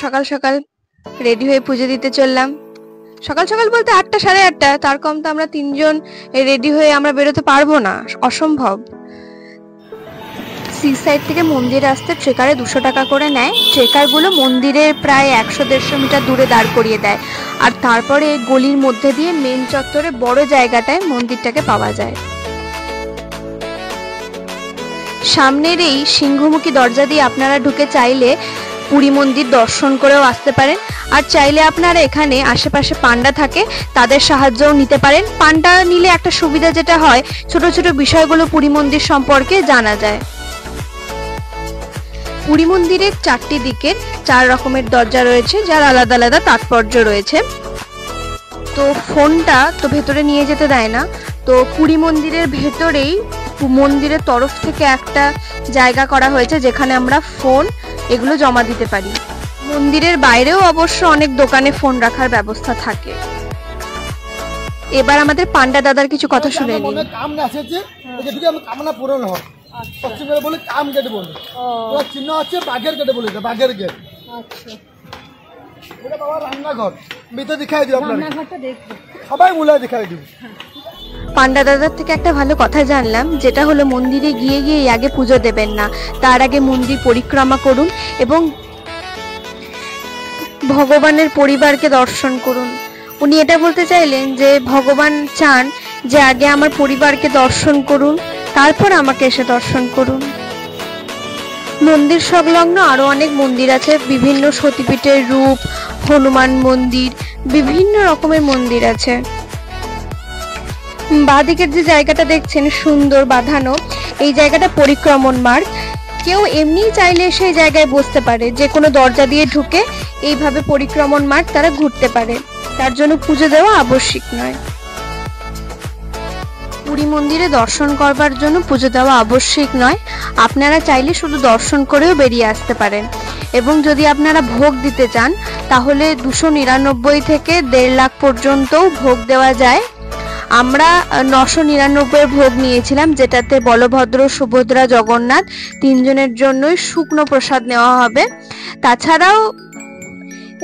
সকাল সকাল রেডি হয়ে পুজো দিতে চললাম। সকাল সকাল বলতে 8টা 8:30, তার কম তো আমরা 3 জন রেডি হয়ে আমরা বেরোতে পারবো না, অসম্ভব। সি সাইড থেকে মন্দিরে আসতে ট্রেকারে 200 টাকা করে নেয়। ট্রেকারগুলো মন্দিরের প্রায় 100-150 মিটার দূরে দাঁড় করিয়ে দেয়, আর তারপরে গলির মধ্যে দিয়ে মেন চত্বরে বড় জায়গাটায় মন্দিরটাকে পাওয়া যায়। সামনের এই সিংহমুখী দরজা দিয়ে আপনারা ঢুকে চাইলে পুরী মন্দির দর্শন করেও আসতে পারেন, আর চাইলে আপনারা এখানে আশেপাশে পান্ডা থাকে তাদের সাহায্যও নিতে পারেন। পান্ডা নিলে একটা সুবিধা যেটা হয়, ছোট ছোট বিষয়গুলো পুরী মন্দির সম্পর্কে জানা যায়। পুরী মন্দিরের 4টি দিকের 4 রকমের দরজা রয়েছে, যার আলাদা আলাদা তাৎপর্য রয়েছে। তো ফোনটা তো ভেতরে নিয়ে যেতে দেয় না, তো পুরী মন্দিরের ভেতরেই মন্দিরের তরফ থেকে একটা জায়গা করা হয়েছে যেখানে আমরা ফোন এগুলো জমা দিতে পারি। মন্দিরের বাইরেও অবশ্য অনেক দোকানে ফোন রাখার ব্যবস্থা থাকে। এবার আমাদের পান্ডা দাদার কিছু কথা শুনে নিন। কামনা পূরণ হয়, পশ্চিমবঙ্গে বলে কাম গেট বলে, তোমার চিহ্ন হচ্ছে বাঘের গেটে বলে, বাঘের গেট। এটা বাবার রান্নাঘর, ভিতরে দেখাই দিও, আপনার সবাই মূলায় দেখাই দিও। পান্ডা দাদার থেকে একটা ভালো কথা জানলাম, যেটা হলো মন্দিরে গিয়ে গিয়ে আগে পুজো দেবেন না, তার আগে মন্দির পরিক্রমা করুন এবং ভগবানের পরিবারকে দর্শন করুন। উনি এটা বলতে চাইলেন যে ভগবান চান যে আগে আমার পরিবারকে দর্শন করুন, তারপর আমাকে এসে দর্শন করুন। মন্দির সংলগ্ন আরো অনেক মন্দির আছে, বিভিন্ন সতীপীঠের রূপ, হনুমান মন্দির, বিভিন্ন রকমের মন্দির আছে। বাঁদিকের যে জায়গাটা দেখছেন সুন্দর বাঁধানো, এই জায়গাটা পরিক্রমণ মার্গ। কেউ এমনি চাইলে সেই জায়গায় বসতে পারে, যে কোনো দরজা দিয়ে ঢুকে এইভাবে পরিক্রমণ মার্গ তারা ঘুরতে পারে, তার জন্য পুজো দেওয়া আবশ্যিক নয়। পুরী মন্দিরে দর্শন করবার জন্য পুজো দেওয়া আবশ্যিক নয়, আপনারা চাইলে শুধু দর্শন করেও বেরিয়ে আসতে পারেন। এবং যদি আপনারা ভোগ দিতে চান তাহলে 299 থেকে 1.5 লাখ পর্যন্তও ভোগ দেওয়া যায়। আমরা 999 ভোগ নিয়েছিলাম, যেটাতে বলভদ্র, সুভদ্রা, জগন্নাথ 3 জনের জন্যই শুকনো প্রসাদ নেওয়া হবে। তাছাড়াও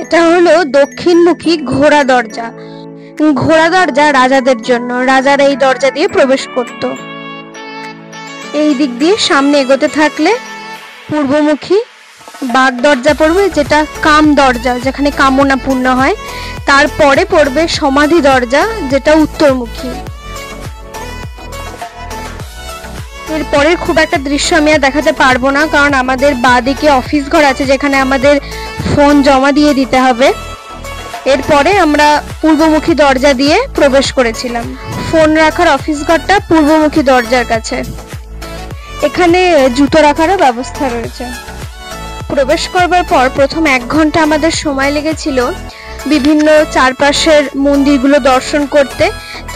এটা হলো দক্ষিণমুখী ঘোড়া দরজা। ঘোড়া দরজা রাজাদের জন্য, রাজারা এই দরজা দিয়ে প্রবেশ করত। এই দিক দিয়ে সামনে এগোতে থাকলে পূর্বমুখী বাগ দরজা পড়বে, যেটা কাম দরজা, যেখানে কামনা পূর্ণ হয়। তারপরে পড়বে সমাধি দরজা, যেটা উত্তরমুখী। এরপরের খুব একটা দৃশ্য আমি আর দেখাতে পারবো না, কারণ আমাদের বাঁদিকে অফিস ঘর আছে যেখানে আমাদের ফোন জমা দিয়ে দিতে হবে। এরপরে আমরা পূর্বমুখী দরজা দিয়ে প্রবেশ করেছিলাম। ফোন রাখার অফিস ঘরটা পূর্বমুখী দরজার কাছে। এখানে জুতো রাখারও ব্যবস্থা রয়েছে। প্রবেশ করবার পর প্রথম 1 ঘন্টা আমাদের সময় লেগেছিল বিভিন্ন চারপাশের মন্দিরগুলো দর্শন করতে।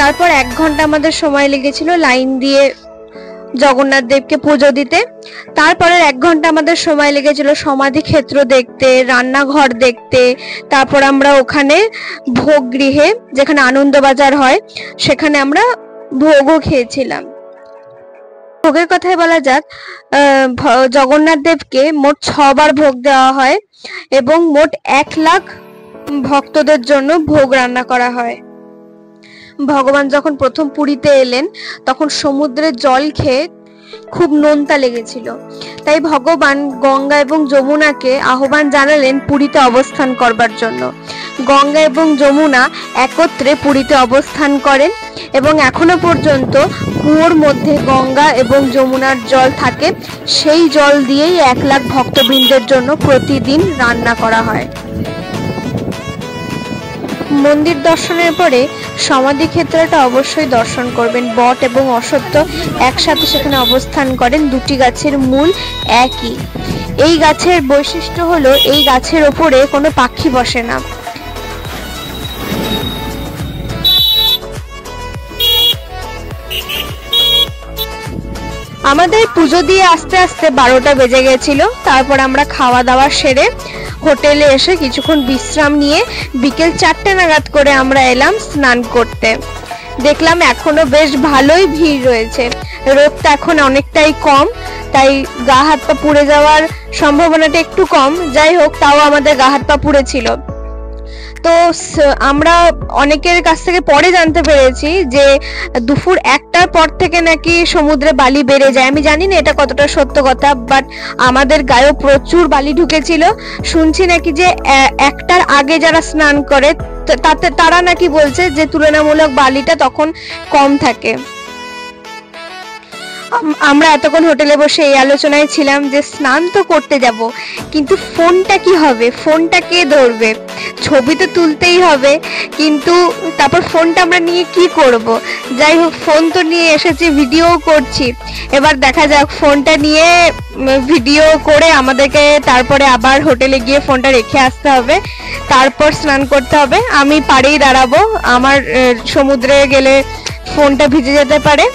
তারপর 1 ঘন্টা আমাদের সময় লেগেছিল লাইন দিয়ে জগন্নাথ দেবকে পুজো দিতে। তারপরে 1 ঘন্টা আমাদের সময় লেগেছিল সমাধি ক্ষেত্র দেখতে, রান্নাঘর দেখতে। তারপর আমরা ওখানে ভোগ গৃহে, যেখানে আনন্দবাজার হয়, সেখানে আমরা ভোগও খেয়েছিলাম। ভোগের কথাই বলা যাক, জগন্নাথ দেবকে মোট 6 বার ভোগ দেওয়া হয় এবং মোট 1 লাখ ভক্তদের জন্য ভোগ রান্না করা হয়। ভগবান যখন প্রথম পুরীতে এলেন তখন সমুদ্রের জল খেয়ে খুব নোনতা লেগেছিল, তাই ভগবান গঙ্গা এবং যমুনাকে আহ্বান জানালেন পুরীতে অবস্থান করবার জন্য। গঙ্গা এবং যমুনা একত্রে পুরীতে অবস্থান করেন এবং এখনো পর্যন্ত কুয়োর মধ্যে গঙ্গা এবং যমুনার জল থাকে। সেই জল দিয়েই 1 লাখ ভক্তবৃন্দের জন্য প্রতিদিন রান্না করা হয়। মন্দির দর্শনের পরে সমাধি ক্ষেত্রটা অবশ্যই দর্শন করবেন। বট এবং অশ্বত্থ একসাথে সেখানে অবস্থান করেন, 2টি গাছের মূল একই। এই গাছের বৈশিষ্ট্য হলো এই গাছের ওপরে কোনো পাখি বসে না। আমাদের পুজো দিয়ে আস্তে আস্তে 12টা বেজে গেছিল। তারপর আমরা খাওয়া দাওয়া সেরে হোটেলে এসে কিছুক্ষণ বিশ্রাম নিয়ে বিকেল 4টে নাগাদ করে আমরা এলাম স্নান করতে। দেখলাম এখনো বেশ ভালোই ভিড় রয়েছে। রোদটা এখন অনেকটাই কম, তাই গা হাত পা পুড়ে যাওয়ার সম্ভাবনাটা একটু কম। যাই হোক, তাও আমাদের গা হাত পা পুড়েছিল। তো আমরা অনেকের কাছ থেকে পরে জানতে পেরেছি যে দুপুর 1টার পর থেকে নাকি সমুদ্রে বালি বেড়ে যায়। আমি জানি না এটা কতটা সত্য কথা, বাট আমাদের গায়েও প্রচুর বালি ঢুকেছিল। শুনছি নাকি যে 1টার আগে যারা স্নান করে তাতে তারা নাকি বলছে যে তুলনামূলক বালিটা তখন কম থাকে। আমরা এতক্ষণ হোটেলে বসে এই আলোচনায় ছিলাম যে স্নান তো করতে যাব, কিন্তু ফোনটা কি হবে, ফোনটা কে ধরবে, ছবি তো তুলতেই হবে, কিন্তু তারপর ফোনটা আমরা নিয়ে কি করব। যাই হোক, ফোন তো নিয়ে এসেছি, ভিডিও করছি। এবার দেখা যাক, ফোনটা নিয়ে ভিডিও করে আমাদেরকে তারপরে আবার হোটেলে গিয়ে ফোনটা রেখে আসতে হবে, তারপর স্নান করতে হবে। আমি পাড়েই দাঁড়াবো, আমার সমুদ্রে গেলে ফোনটা ভিজে যেতে পারে।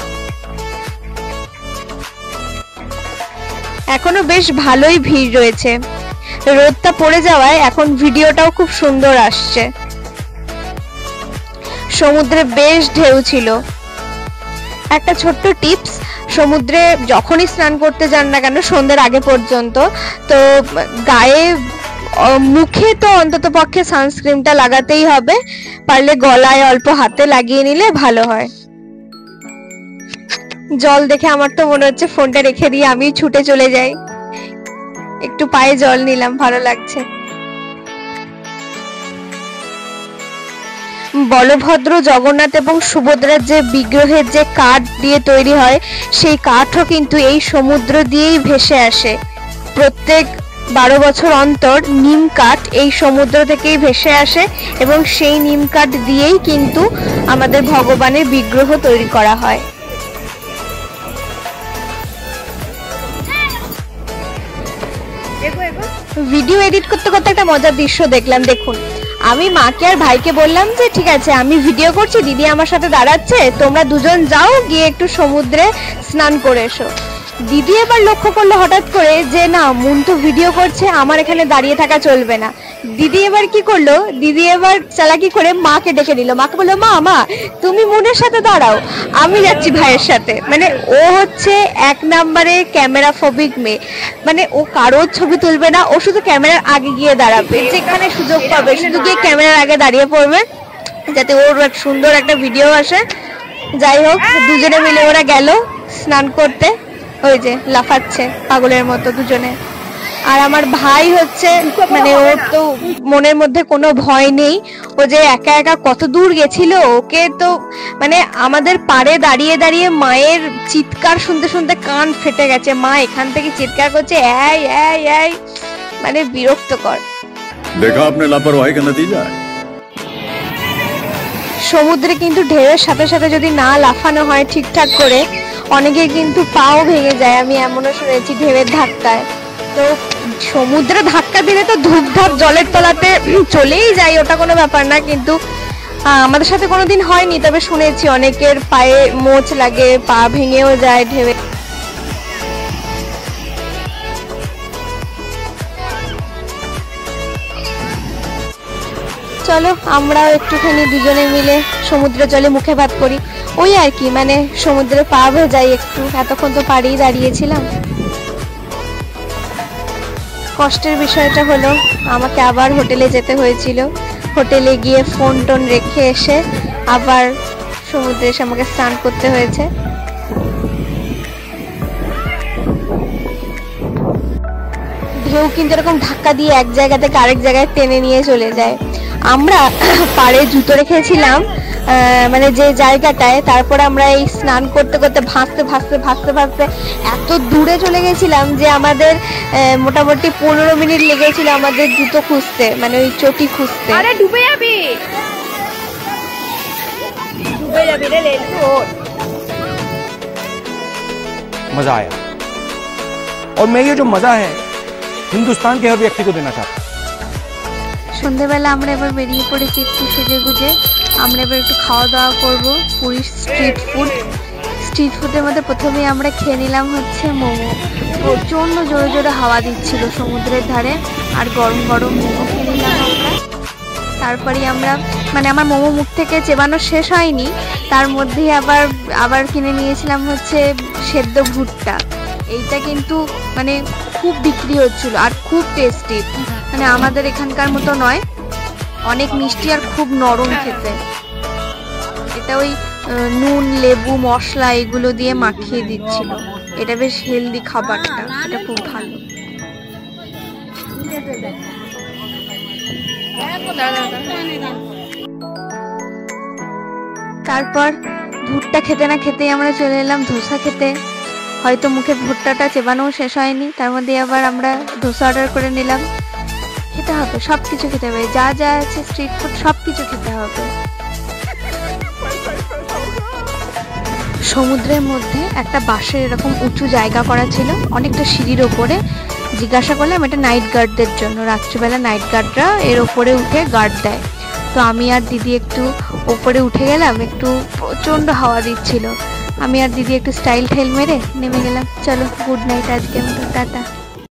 এখনো বেশ ভালোই ভিড় রয়েছে। রোদটা পড়ে যাওয়ায় এখন ভিডিওটাও খুব সুন্দর আসছে। সমুদ্রে বেশ ঢেউ ছিল। একটা ছোট্ট টিপস, সমুদ্রে যখনই স্নান করতে যান না কেন সন্ধ্যের আগে পর্যন্ত, তো গায়ে মুখে তো অন্তত পক্ষে সানস্ক্রিনটা লাগাতেই হবে, পারলে গলায় অল্প হাতে লাগিয়ে নিলে ভালো হয়। জল দেখে আমার তো মনে হচ্ছে ফোনটা রেখে দিয়ে আমি ছুটে চলে যাই। একটু পায়ে জল নিলাম, ভালো লাগছে। বলভদ্র, জগন্নাথ এবং সুভদ্রার যে বিগ্রহের যে কাঠ দিয়ে তৈরি হয়, সেই কাঠও কিন্তু এই সমুদ্র দিয়েই ভেসে আসে। প্রত্যেক 12 বছর অন্তর নিম কাঠ এই সমুদ্র থেকেই ভেসে আসে, এবং সেই নিম কাঠ দিয়েই কিন্তু আমাদের ভগবানের বিগ্রহ তৈরি করা হয়। ভিডিও এডিট করতে করতে একটা মজার দৃশ্য দেখলাম। দেখুন, আমি মাকে আর ভাইকে বললাম যে ঠিক আছে, আমি ভিডিও করছি, দিদি আমার সাথে দাঁড়াচ্ছে, তোমরা দুজন যাও গিয়ে একটু সমুদ্রে স্নান করে এসো। দিদি এবার লক্ষ্য করলো হঠাৎ করে যে না, মুন তো ভিডিও করছে, আমার এখানে দাঁড়িয়ে থাকা চলবে না। দিদি এবার কি করলো, দিদি এবার চালাকি করে মাকে ডেকে নিল। মাকে বললো, মা মা তুমি মুনের সাথে দাঁড়াও, আমি যাচ্ছি ভাইয়ের সাথে। মানে ও হচ্ছে 1 নম্বরে ক্যামেরা ফোবিক মেয়ে। মানে ও কারোর ছবি তুলবে না, ও শুধু ক্যামেরার আগে গিয়ে দাঁড়াবে, যেখানে সুযোগ পাবে শুধু গিয়ে ক্যামেরার আগে দাঁড়িয়ে পড়বে, যাতে ওর সুন্দর একটা ভিডিও আসে। যাই হোক, দুজনে মিলে ওরা গেল স্নান করতে। ওই যে লাফাচ্ছে পাগলের মতো দুজনে। আর আমার ভাই হচ্ছে, মানে ওর তো মনের মধ্যে কোনো ভয় নেই, ও যে একা একা কত দূর গেছিল। ওকে তো মানে আমাদের পাড়ে দাঁড়িয়ে দাঁড়িয়ে মায়ের চিৎকার শুনতে শুনতে কান ফেটে গেছে। মা এখান থেকে চিৎকার করছে, এই এই এই, মানে বিরক্তকর। দেখা আপনি লাপরওয়াহি কা নতিজা। সমুদ্রে কিন্তু ঢেউয়ের সাথে সাথে যদি না লাফানো হয় ঠিকঠাক করে, অনেকে কিন্তু পাও ভেঙে যায়। আমি এমনও শুনেছি ঢেউয়ের ধাক্কায়। তো সমুদ্রে ধাক্কা দিলে তো ধূপধাপ জলের তলাতে চলেই যায়, ওটা কোনো ব্যাপার না। কিন্তু আমাদের সাথে কোনোদিন হয়নি, তবে শুনেছি অনেকের পায়ে মোচ লাগে, পা ভেঙেও যায় ঢেউয়ে। চলো আমরাও একটুখানি দুজনে মিলে সমুদ্র জলে মুখে ভাত করি, ওই আর কি, মানে সমুদ্রে পা ভেজাই একটু। এতক্ষণ তো পাড়েই দাঁড়িয়েছিলাম। কষ্টের বিষয়টা হলো আমাকে আবার হোটেলে যেতে হয়েছিল। হোটেলে গিয়ে ফোন টোন রেখে এসে আবার সমুদ্রে এসে আমাকে স্নান করতে হয়েছে। ঢেউ কিন্তু এরকম ধাক্কা দিয়ে এক জায়গা থেকে আরেক জায়গায় টেনে নিয়ে চলে যায়। আমরা পাড়ে জুতো রেখেছিলাম মানে যে জায়গাটায়, তারপরে আমরা এই স্নান করতে করতে ভাসতে ভাসতে ভাসতে ভাসতে এত দূরে চলে গেছিলাম যে আমাদের মোটামুটি 15 মিনিট লেগেছিল আমাদের জুতো খুঁজতে, মানে ওই চটি খুঁজতে। আরে ডুবে যাবি, ডুবে যাবি রে লেলু। मजा आया और मैं ये जो मजा है हिंदुस्तान के हर व्यक्ति को देना चाहता हूँ। সন্ধ্যেবেলা আমরা এবার বেরিয়ে পড়েছি একটু সেজে গুজে। আমরা এবার একটু খাওয়া দাওয়া করবো, পুরীর স্ট্রিট ফুড। স্ট্রিট ফুডের মধ্যে প্রথমেই আমরা খেয়ে নিলাম হচ্ছে মোমো। প্রচণ্ড জোরে জোরে হাওয়া দিচ্ছিল সমুদ্রের ধারে, আর গরম গরম মোমো খেয়ে নিলাম আমরা। তারপরে আমরা মানে আমার মোমো মুখ থেকে চেবানো শেষ হয়নি, তার মধ্যেই আবার কিনে নিয়েছিলাম হচ্ছে সেদ্ধ ভুট্টা। এইটা কিন্তু মানে খুব বিক্রি হচ্ছিল আর খুব টেস্টি, মানে আমাদের এখানকার মতো নয়, অনেক মিষ্টি আর খুব নরম খেতে। এটা ওই নুন লেবু মশলা এগুলো দিয়ে মাখিয়ে দিচ্ছিল। এটা বেশ হেলদি খাবারটা, এটা খুব ভালো। তারপর ভুট্টা খেতে না খেতেই আমরা চলে এলাম ধোসা খেতে। হয়তো মুখে ভুট্টাটা চেবানোও শেষ হয়নি, তার মধ্যে আবার আমরা ধোসা অর্ডার করে নিলাম। খেতে হবে, সব কিছু খেতে হবে, যা যা আছে স্ট্রিট ফুড সব কিছু খেতে হবে। সমুদ্রের মধ্যে একটা বাঁশের এরকম উঁচু জায়গা করা ছিল, অনেকটা সিঁড়ির ওপরে। জিজ্ঞাসা করলাম এটা নাইট গার্ডদের জন্য, রাত্রিবেলা নাইট গার্ডরা এর ওপরে উঠে গার্ড দেয়। তো আমি আর দিদি একটু ওপরে উঠে গেলাম, একটু প্রচণ্ড হাওয়া দিচ্ছিল। আমি আর দিদি একটু স্টাইল ঠাইল মেরে নেমে গেলাম। চলো গুড নাইট, আজকের মতো টাটা।